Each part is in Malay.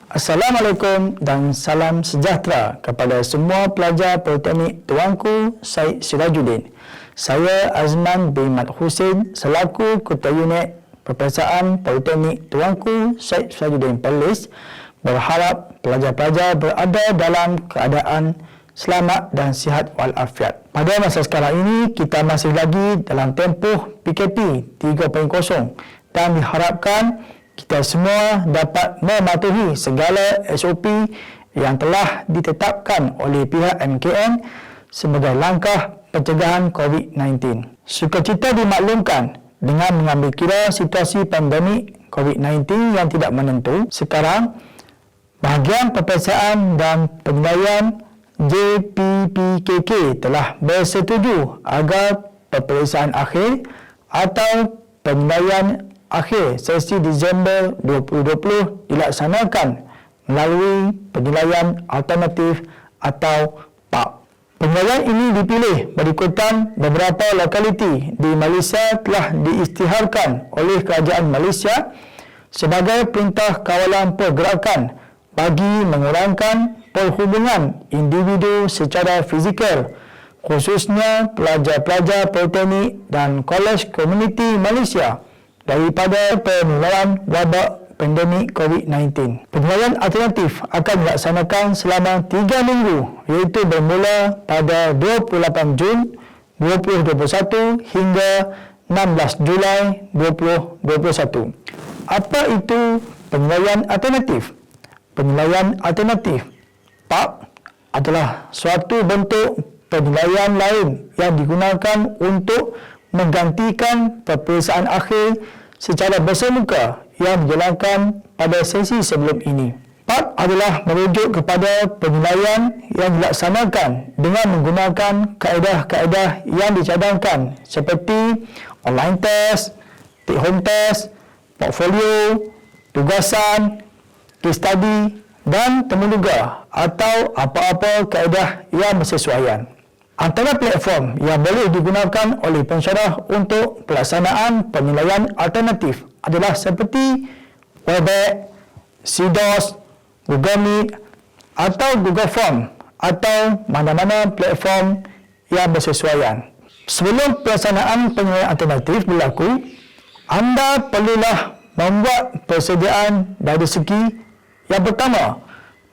Assalamualaikum dan salam sejahtera kepada semua pelajar Politeknik Tuanku Syed Sirajuddin. Saya Azman bin Mat Hussein selaku Ketua Unit Peperiksaan Politeknik Tuanku Syed Sirajuddin Perlis berharap pelajar-pelajar berada dalam keadaan selamat dan sihat walafiat. Pada masa sekarang ini, kita masih lagi dalam tempoh PKP 3.0 dan diharapkan kita semua dapat mematuhi segala SOP yang telah ditetapkan oleh pihak MKN sebagai langkah pencegahan COVID-19. Sukacita dimaklumkan dengan mengambil kira situasi pandemik COVID-19 yang tidak menentu. Sekarang, bahagian peperiksaan dan penilaian JPPKK telah bersetuju agar peperiksaan akhir atau penilaian akhir sesi Disember 2020 dilaksanakan melalui penilaian alternatif atau PAP. Penilaian ini dipilih berikutan beberapa lokaliti di Malaysia telah diisytiharkan oleh Kerajaan Malaysia sebagai Perintah Kawalan Pergerakan bagi mengurangkan perhubungan individu secara fizikal, khususnya pelajar-pelajar politeknik dan kolej komuniti Malaysia daripada penularan wabak pandemik COVID-19. Penilaian alternatif akan dilaksanakan selama 3 minggu iaitu bermula pada 28 Jun 2021 hingga 16 Julai 2021. Apa itu penilaian alternatif? Penilaian alternatif PAP adalah suatu bentuk penilaian lain yang digunakan untuk menggantikan peperiksaan akhir secara bersemuka yang dijalankan pada sesi sebelum ini. PAP adalah merujuk kepada penilaian yang dilaksanakan dengan menggunakan kaedah-kaedah yang dicadangkan seperti online test, take home test, portfolio, tugasan, case study dan temuduga atau apa-apa kaedah yang bersesuaian. Antara platform yang boleh digunakan oleh pensyarah untuk pelaksanaan penilaian alternatif adalah seperti Webex, CDOS, Google Meet atau Google Form atau mana-mana platform yang bersesuaian. Sebelum pelaksanaan penilaian alternatif berlaku, anda perlulah membuat persediaan dari segi yang pertama,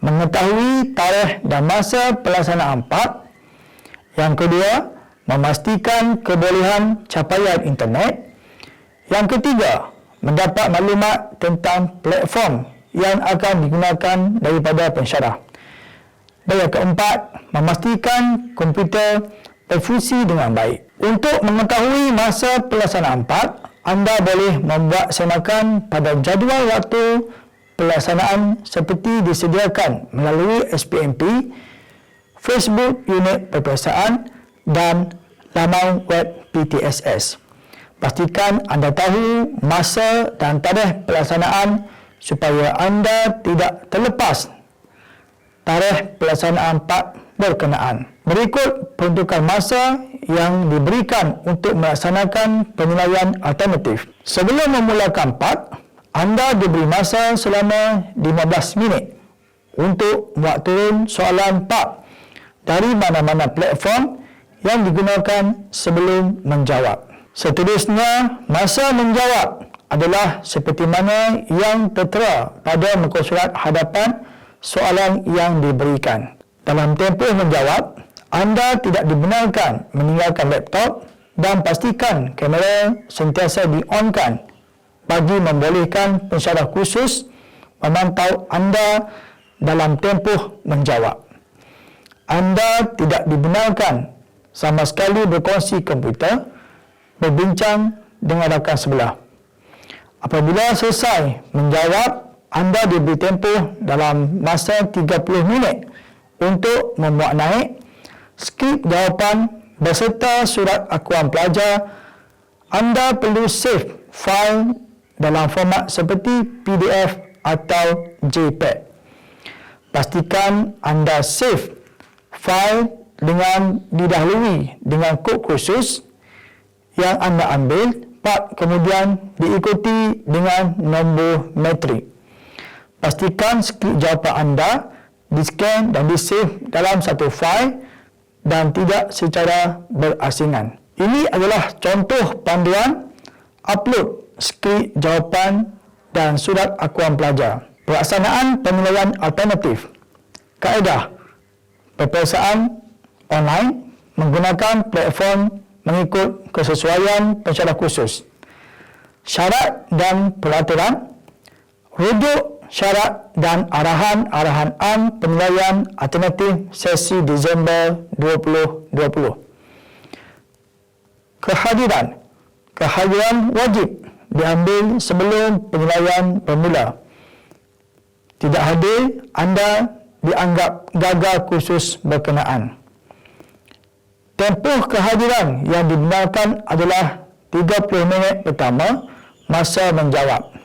mengetahui tarikh dan masa pelaksanaan PAP. Yang kedua, memastikan kebolehan capaian internet. Yang ketiga, mendapat maklumat tentang platform yang akan digunakan daripada pensyarah. Dan yang keempat, memastikan komputer berfungsi dengan baik. Untuk mengetahui masa pelaksanaan PAP, anda boleh membuat senakan pada jadual waktu pelaksanaan seperti disediakan melalui SPMP, Facebook Unit Peperiksaan dan laman web PTSS. Pastikan anda tahu masa dan tarikh pelaksanaan supaya anda tidak terlepas tarikh pelaksanaan PAP berkenaan. Berikut peruntukan masa yang diberikan untuk melaksanakan penilaian alternatif. Sebelum memulakan PAP, anda diberi masa selama 15 minit untuk buat turun soalan PAP dari mana-mana platform yang digunakan sebelum menjawab. Seterusnya, masa menjawab adalah seperti mana yang tertera pada muka surat hadapan soalan yang diberikan. Dalam tempoh menjawab, anda tidak dibenarkan meninggalkan laptop dan pastikan kamera sentiasa di-on-kan bagi membolehkan pensyarah khusus memantau anda dalam tempoh menjawab. Anda tidak dibenarkan sama sekali berkongsi komputer, berbincang dengan rakan sebelah. Apabila selesai menjawab, anda diberi tempoh dalam masa 30 minit untuk memuat naik skrip jawapan beserta surat akuan pelajar. Anda perlu save file dalam format seperti PDF atau JPEG. Pastikan anda save file dengan didahului dengan kod khusus yang anda ambil, kemudian diikuti dengan nombor metrik. pastikan skrip jawapan anda di-scan dan di-save dalam satu fail dan tidak secara berasingan. Ini adalah contoh panduan upload skrip jawapan dan surat akuan pelajar. Pelaksanaan penilaian alternatif. Kaedah peperiksaan online menggunakan platform mengikut kesesuaian pensyarah khusus. Syarat dan peraturan. Rujuk syarat dan arahan-arahan penilaian alternatif sesi Disember 2020. Kehadiran. Kehadiran wajib diambil sebelum penilaian bermula. Tidak hadir, anda dianggap gagal kursus berkenaan. Tempoh kehadiran yang dibenarkan adalah 30 minit pertama masa menjawab.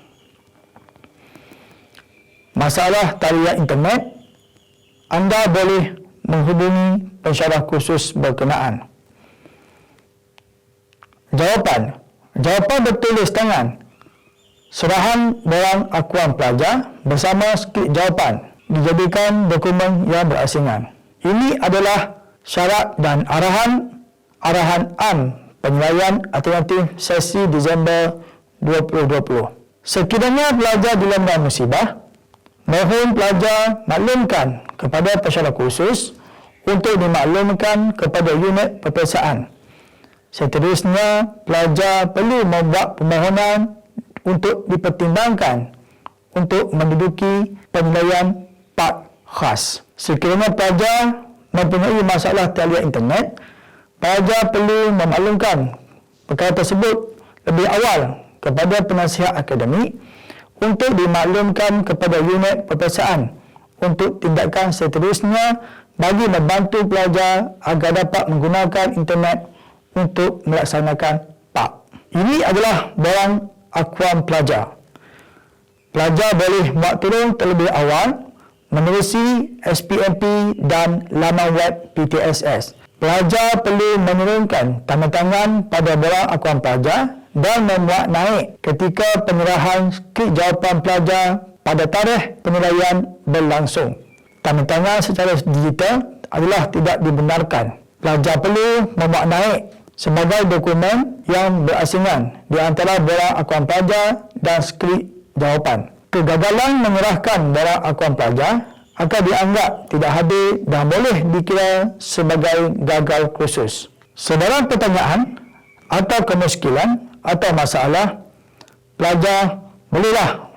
Masalah talian internet, anda boleh menghubungi pensyarah kursus berkenaan. Jawapan. Jawapan bertulis tangan. Serahan barang akuan pelajar bersama skrip jawapan dijadikan dokumen yang berasingan. Ini adalah syarat dan arahan penilaian alternatif sesi Disember 2020. Sekiranya pelajar dilanda musibah, mohon pelajar maklumkan kepada pensyarah khusus untuk dimaklumkan kepada unit peperiksaan. Seterusnya, pelajar perlu membuat permohonan untuk dipertimbangkan untuk menduduki penilaian part khas. Sekiranya pelajar mempunyai masalah talian internet, pelajar perlu memaklumkan perkara tersebut lebih awal kepada penasihat akademik untuk dimaklumkan kepada unit peperiksaan untuk tindakan seterusnya bagi membantu pelajar agar dapat menggunakan internet untuk melaksanakan PAP. Ini adalah barang akuan pelajar. Pelajar boleh buat turun terlebih awal menerusi SPMP dan laman web PTSS. Pelajar perlu menurunkan tanda tangan pada barang akuan pelajar dan memuat naik ketika penyerahan skrip jawapan pelajar pada tarikh penilaian berlangsung. Tanda tangan secara digital adalah tidak dibenarkan. Pelajar perlu memuat naik sebagai dokumen yang berasingan di antara barang akuan pelajar dan skrip jawapan. Kegagalan menyerahkan barang akuan pelajar akan dianggap tidak hadir dan boleh dikira sebagai gagal kursus. Sebarang pertanyaan atau kemuskilan atau masalah, pelajar bolehlah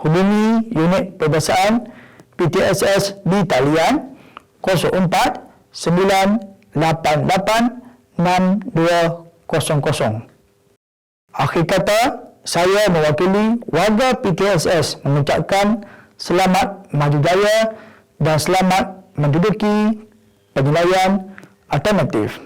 hubungi unit peperiksaan PTSS di talian 04 988 6200. Akhir kata, saya mewakili warga PTSS mengucapkan selamat maju jaya dan selamat menduduki penilaian alternatif.